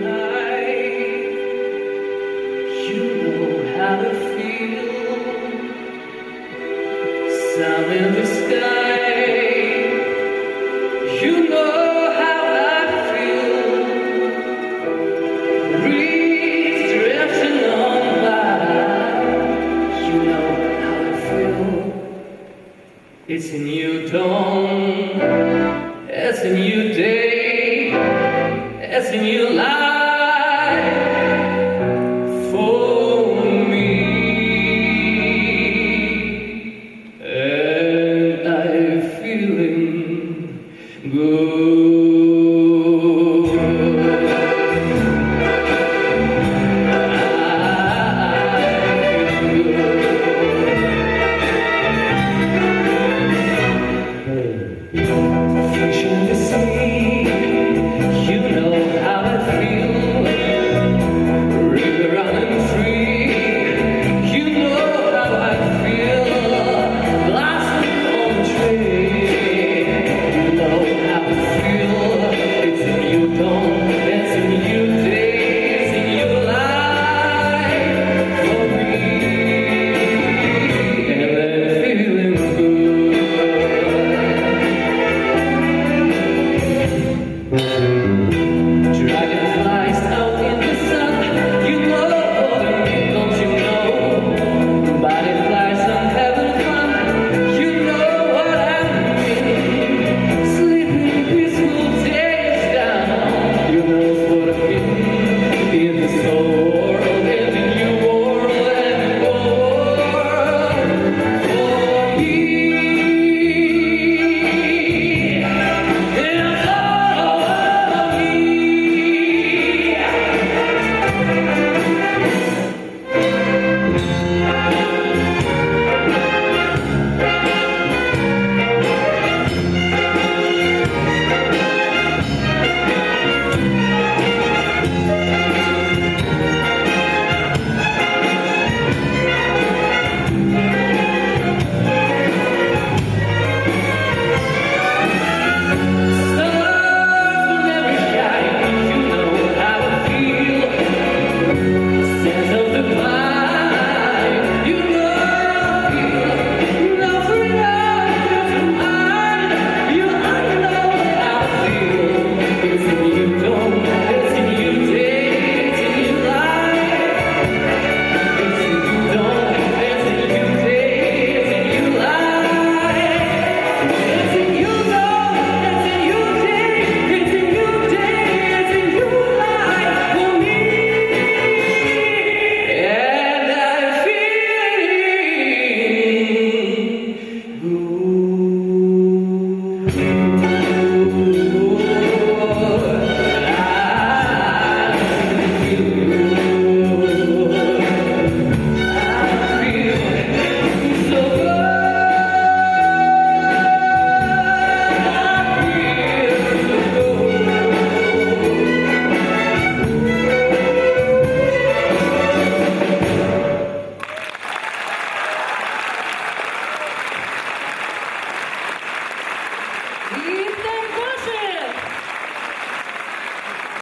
high. You know how to feel. Sun in the sky. You know how I feel. Breeze drifting on by. You know how I feel. It's a new dawn. It's a new day. It's a new life for me, and I'm feeling good.